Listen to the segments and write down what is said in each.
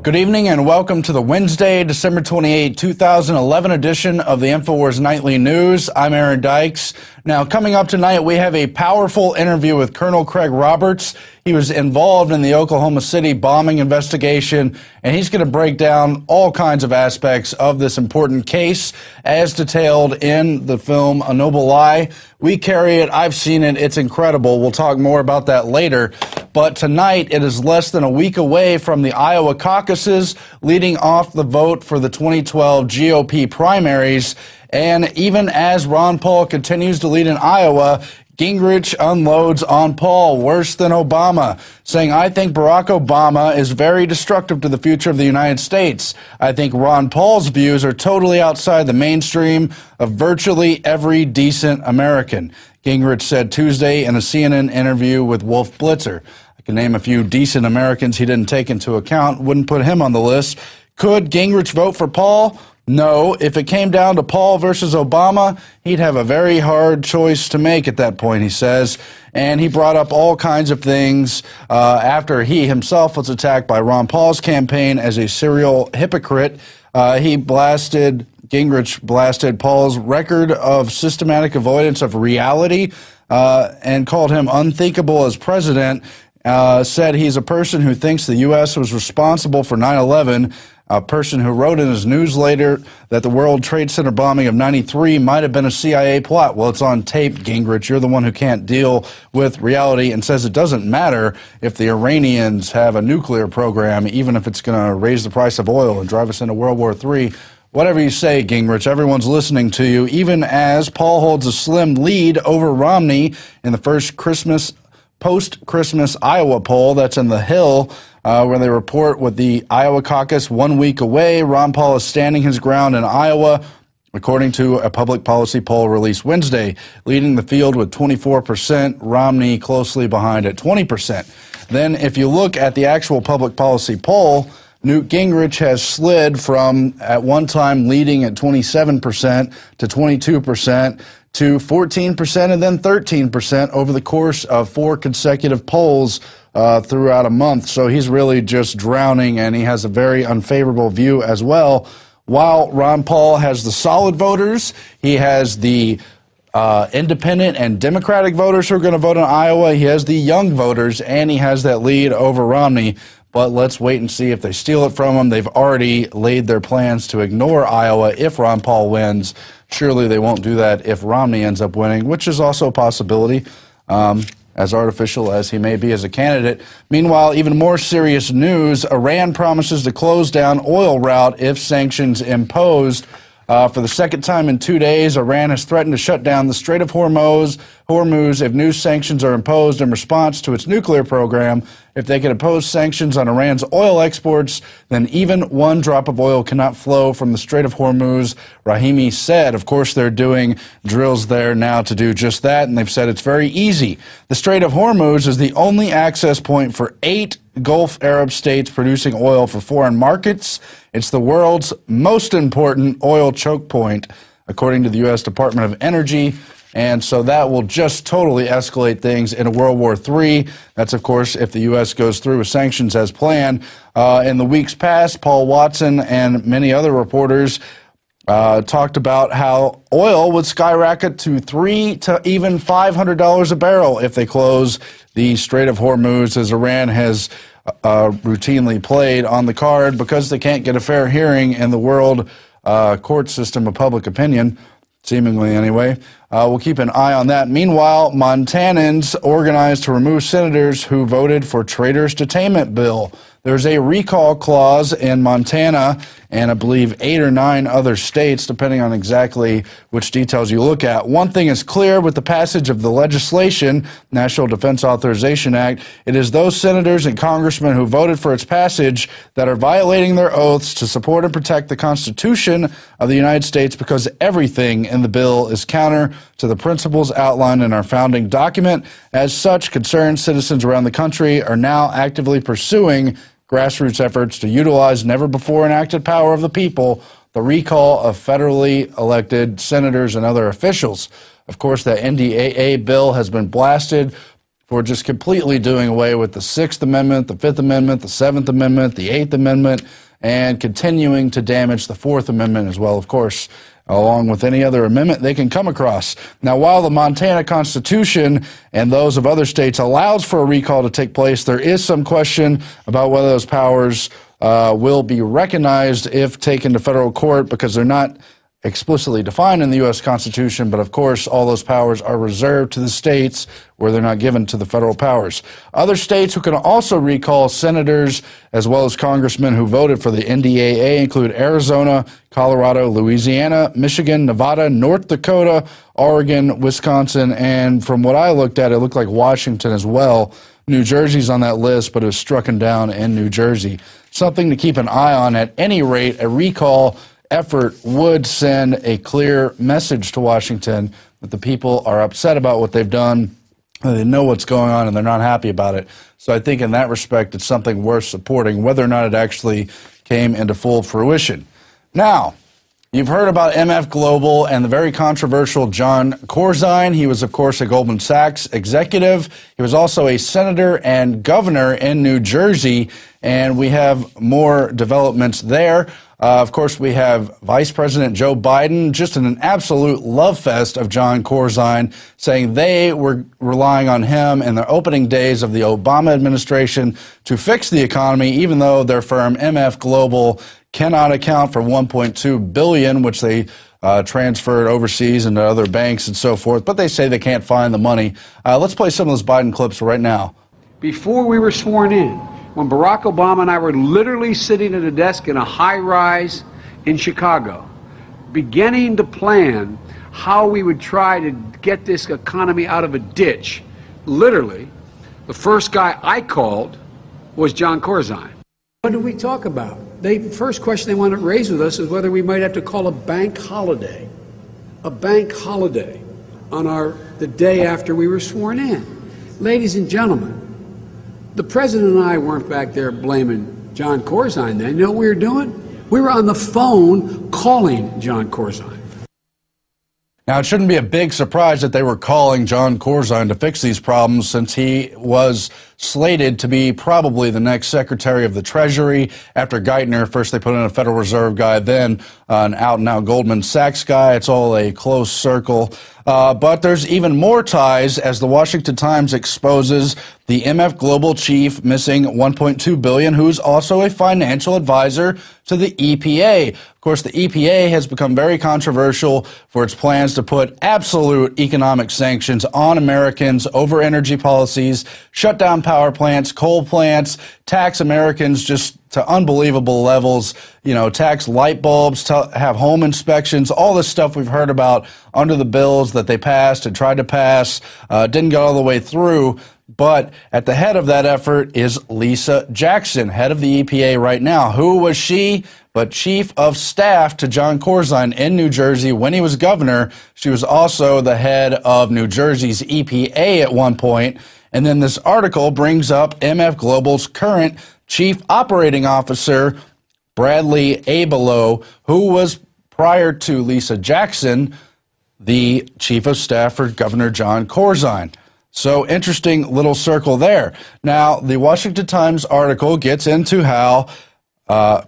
Good evening and welcome to the Wednesday, December 28, 2011 edition of the Infowars Nightly News. I'm Aaron Dykes. Now, coming up tonight, we have a powerful interview with Colonel Craig Roberts. He was involved in the Oklahoma City bombing investigation, and he's going to break down all kinds of aspects of this important case as detailed in the film A Noble Lie. We carry it. I've seen it. It's incredible. We'll talk more about that later. But tonight, it is less than a week away from the Iowa caucuses, leading off the vote for the 2012 GOP primaries. And even as Ron Paul continues to lead in Iowa, Gingrich unloads on Paul, worse than Obama, saying, I think Barack Obama is very destructive to the future of the United States. I think Ron Paul's views are totally outside the mainstream of virtually every decent American. Gingrich said Tuesday in a CNN interview with Wolf Blitzer. I can name a few decent Americans he didn't take into account, wouldn't put him on the list. Could Gingrich vote for Paul? No. If it came down to Paul versus Obama, he'd have a very hard choice to make at that point, he says. And he brought up all kinds of things after he himself was attacked by Ron Paul's campaign as a serial hypocrite. Gingrich blasted Paul's record of systematic avoidance of reality and called him unthinkable as president. Said he's a person who thinks the U.S. was responsible for 9/11, a person who wrote in his newsletter that the World Trade Center bombing of '93 might have been a CIA plot. Well, it's on tape, Gingrich. You're the one who can't deal with reality, and says it doesn't matter if the Iranians have a nuclear program, even if it's going to raise the price of oil and drive us into World War III. Whatever you say, Gingrich, everyone's listening to you, even as Paul holds a slim lead over Romney in the first post-Christmas Iowa poll. That's in The Hill, where they report with the Iowa caucus 1 week away. Ron Paul is standing his ground in Iowa, according to a public policy poll released Wednesday, leading the field with 24%, Romney closely behind at 20%. Then if you look at the actual public policy poll, Newt Gingrich has slid from, at one time, leading at 27% to 22% to 14% and then 13% over the course of 4 consecutive polls throughout a month. So he's really just drowning, and he has a very unfavorable view as well. While Ron Paul has the solid voters, he has the independent and Democratic voters who are going to vote in Iowa. He has the young voters, and he has that lead over Romney. But let's wait and see if they steal it from him. They've already laid their plans to ignore Iowa if Ron Paul wins. Surely they won't do that if Romney ends up winning, which is also a possibility, as artificial as he may be as a candidate. Meanwhile, even more serious news, Iran promises to close down oil route if sanctions imposed. For the second time in 2 days, Iran has threatened to shut down the Strait of Hormuz if new sanctions are imposed in response to its nuclear program. If they can impose sanctions on Iran's oil exports, then even one drop of oil cannot flow from the Strait of Hormuz, Rahimi said. Of course, they're doing drills there now to do just that, and they've said it's very easy. The Strait of Hormuz is the only access point for 8 Gulf Arab states producing oil for foreign markets. It's the world's most important oil choke point, according to the U.S. Department of Energy. And so that will just totally escalate things into World War III. That's, of course, if the U.S. goes through with sanctions as planned. In the weeks past, Paul Watson and many other reporters talked about how oil would skyrocket to $300 to even $500 a barrel if they close the Strait of Hormuz, as Iran has routinely played on the card because they can't get a fair hearing in the world court system of public opinion, seemingly anyway. We'll keep an eye on that. Meanwhile, Montanans organized to remove senators who voted for traitors detainment bill. There's a recall clause in Montana and I believe 8 or 9 other states, depending on exactly which details you look at. One thing is clear with the passage of the legislation, National Defense Authorization Act, it is those senators and congressmen who voted for its passage that are violating their oaths to support and protect the Constitution of the United States, because everything in the bill is counter to the principles outlined in our founding document. As such, concerned citizens around the country are now actively pursuing grassroots efforts to utilize never-before-enacted power of the people, the recall of federally elected senators and other officials. Of course, that NDAA bill has been blasted for just completely doing away with the Sixth Amendment, the Fifth Amendment, the Seventh Amendment, the Eighth Amendment, and continuing to damage the Fourth Amendment as well, of course, along with any other amendment they can come across. Now, while the Montana Constitution and those of other states allows for a recall to take place, there is some question about whether those powers will be recognized if taken to federal court, because they're not explicitly defined in the U.S. Constitution, but of course all those powers are reserved to the states where they're not given to the federal powers. Other states who can also recall senators as well as congressmen who voted for the NDAA include Arizona, Colorado, Louisiana, Michigan, Nevada, North Dakota, Oregon, Wisconsin, and from what I looked at, it looked like Washington as well. New Jersey's on that list, but it was struck down in New Jersey. Something to keep an eye on. At any rate, a recall effort would send a clear message to Washington that the people are upset about what they've done, they know what's going on, and they're not happy about it. So I think in that respect, it's something worth supporting, whether or not it actually came into full fruition. Now, you've heard about MF Global and the very controversial John Corzine. He was, of course, a Goldman Sachs executive. He was also a senator and governor in New Jersey, and we have more developments there. Of course, we have Vice President Joe Biden, just in an absolute love fest of John Corzine, saying they were relying on him in the opening days of the Obama administration to fix the economy, even though their firm MF Global cannot account for $1.2 billion, which they transferred overseas into other banks and so forth. But they say they can't find the money. Let's play some of those Biden clips right now. Before we were sworn in, when Barack Obama and I were literally sitting at a desk in a high-rise in Chicago, beginning to plan how we would try to get this economy out of a ditch, literally, the first guy I called was John Corzine. What did we talk about? The first question they wanted to raise with us is whether we might have to call a bank holiday on the day after we were sworn in. Ladies and gentlemen, the president and I weren't back there blaming John Corzine then. You know what we were doing? We were on the phone calling John Corzine. Now, it shouldn't be a big surprise that they were calling John Corzine to fix these problems, since he was slated to be probably the next Secretary of the Treasury after Geithner. First they put in a Federal Reserve guy, then an out-and-out Goldman Sachs guy. It's all a close circle. But there's even more ties, as the Washington Times exposes the MF Global chief missing $1.2 billion, who's also a financial advisor to the EPA. Of course, the EPA has become very controversial for its plans to put absolute economic sanctions on Americans over energy policies, shut down power plants, coal plants, tax Americans just to unbelievable levels, you know, tax light bulbs, to have home inspections, all this stuff we've heard about under the bills that they passed and tried to pass, didn't get all the way through. But at the head of that effort is Lisa Jackson, head of the EPA right now. Who was she? But chief of staff to John Corzine in New Jersey when he was governor. She was also the head of New Jersey's EPA at one point. And then this article brings up MF Global's current chief operating officer, Bradley Abelo, who was, prior to Lisa Jackson, the chief of staff for Governor John Corzine. So interesting little circle there. Now, the Washington Times article gets into how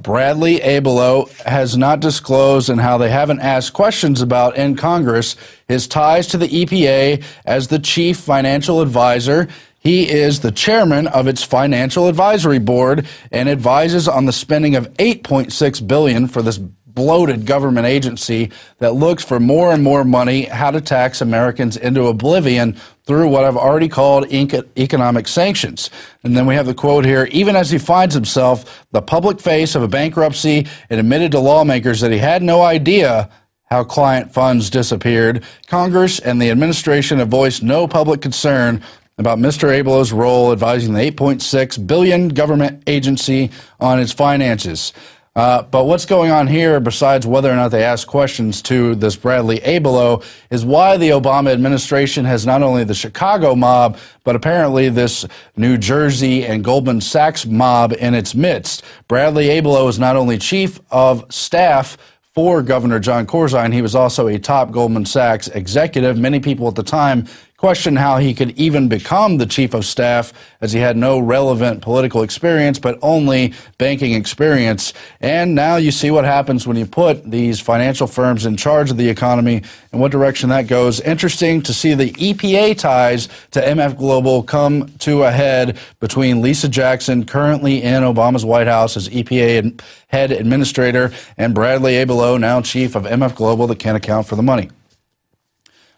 Bradley Abelo has not disclosed and how they haven't asked questions about in Congress his ties to the EPA as the chief financial advisor. He is the chairman of its financial advisory board and advises on the spending of $8.6 billion for this bloated government agency that looks for more and more money, how to tax Americans into oblivion through what I've already called economic sanctions. And then we have the quote here: even as he finds himself the public face of a bankruptcy and admitted to lawmakers that he had no idea how client funds disappeared, Congress and the administration have voiced no public concern about Mr. Abelo's role advising the $8.6 billion government agency on its finances. But what's going on here, besides whether or not they ask questions to this Bradley Abelo, is why the Obama administration has not only the Chicago mob, but apparently this New Jersey and Goldman Sachs mob in its midst. Bradley Abelo is not only chief of staff for Governor John Corzine, he was also a top Goldman Sachs executive. Many people at the time question how he could even become the chief of staff, as he had no relevant political experience, but only banking experience. And now you see what happens when you put these financial firms in charge of the economy and what direction that goes. Interesting to see the EPA ties to MF Global come to a head between Lisa Jackson, currently in Obama's White House as EPA head administrator, and Bradley Abelo, now chief of MF Global, that can't account for the money.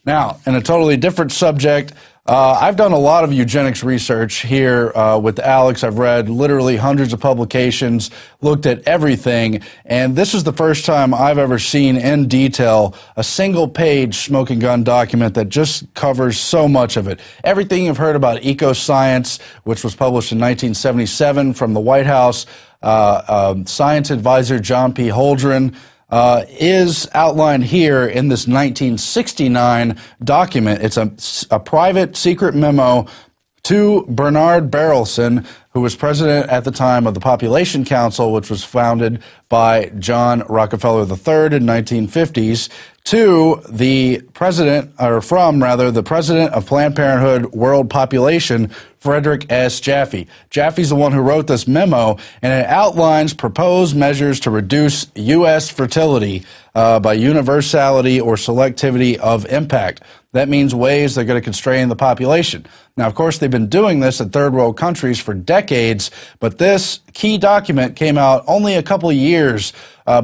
Now, in a totally different subject, I've done a lot of eugenics research here with Alex. I've read literally hundreds of publications, looked at everything, and this is the first time I've ever seen in detail a single-page smoking gun document that just covers so much of it. Everything you've heard about eco-science, which was published in 1977 from the White House, science advisor John P. Holdren, is outlined here in this 1969 document. It's a private secret memo to Bernard Berelson, who was president at the time of the Population Council, which was founded by John Rockefeller III in 1950s, to the president, or from rather, the president of Planned Parenthood World Population, Frederick S. Jaffe. Jaffe's the one who wrote this memo, and it outlines proposed measures to reduce U.S. fertility by universality or selectivity of impact. That means ways they're going to constrain the population. Now, of course, they've been doing this in third world countries for decades, but this key document came out only a couple of years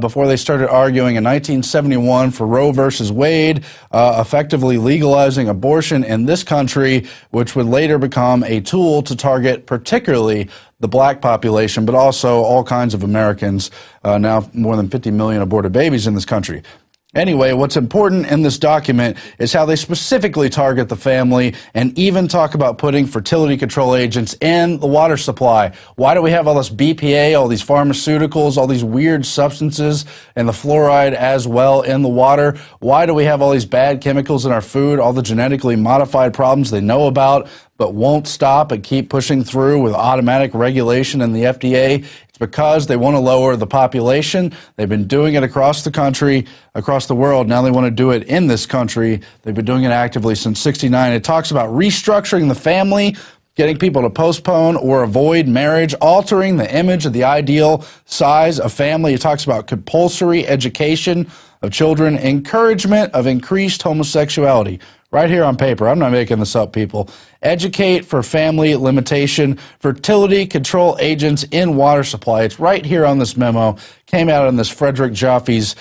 before they started arguing in 1971 for Roe versus Wade, effectively legalizing abortion in this country, which would later become a tool to target particularly the black population, but also all kinds of Americans, now more than 50 million aborted babies in this country. Anyway, what's important in this document is how they specifically target the family and even talk about putting fertility control agents in the water supply. Why do we have all this BPA, all these pharmaceuticals, all these weird substances, and the fluoride as well in the water? Why do we have all these bad chemicals in our food, all the genetically modified problems they know about, but won't stop and keep pushing through with automatic regulation in the FDA? It's because they want to lower the population. They've been doing it across the country, across the world. Now they want to do it in this country. They've been doing it actively since '69. It talks about restructuring the family, getting people to postpone or avoid marriage, altering the image of the ideal size of family. It talks about compulsory education of children, encouragement of increased homosexuality. Right here on paper. I'm not making this up, people. Educate for family limitation, fertility control agents in water supply. It's right here on this memo. Came out in this Frederick Jaffe's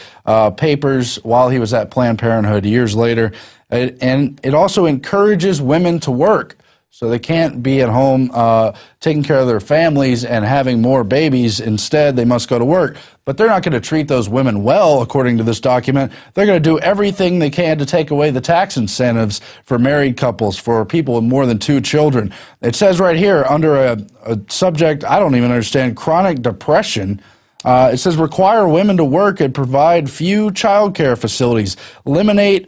papers while he was at Planned Parenthood years later. And it also encourages women to work. So they can't be at home taking care of their families and having more babies. Instead, they must go to work. But they're not going to treat those women well, according to this document. They're going to do everything they can to take away the tax incentives for married couples, for people with more than 2 children. It says right here, under a subject I don't even understand, chronic depression, it says require women to work and provide few child care facilities, limit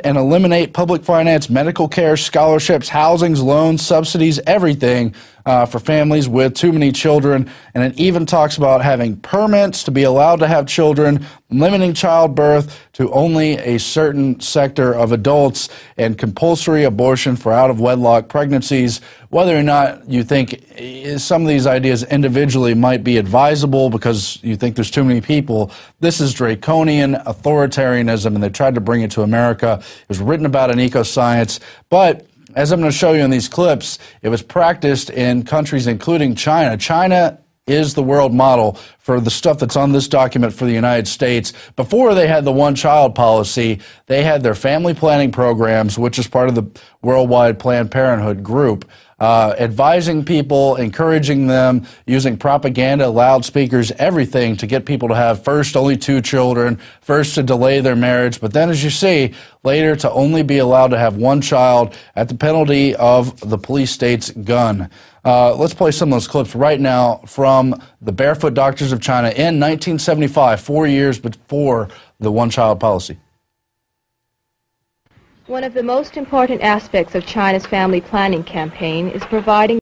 and eliminate public finance, medical care, scholarships, housings, loans, subsidies, everything for families with too many children. And it even talks about having permits to be allowed to have children, limiting childbirth to only a certain sector of adults, and compulsory abortion for out-of-wedlock pregnancies. Whether or not you think some of these ideas individually might be advisable because you think there's too many people, this is draconian authoritarianism, and they tried to bring it to America. It was written about in Eco-Science, but as I'm going to show you in these clips, it was practiced in countries including China. China is the world model for the stuff that's on this document for the United States. Before they had the one-child policy, they had their family planning programs, which is part of the worldwide Planned Parenthood group, advising people, encouraging them, using propaganda, loudspeakers, everything to get people to have first only 2 children, first to delay their marriage, but then, as you see, later to only be allowed to have 1 child at the penalty of the police state's gun. Let's play some of those clips right now from the Barefoot Doctors of China in 1975, 4 years before the one-child policy. One of the most important aspects of China's family planning campaign is providing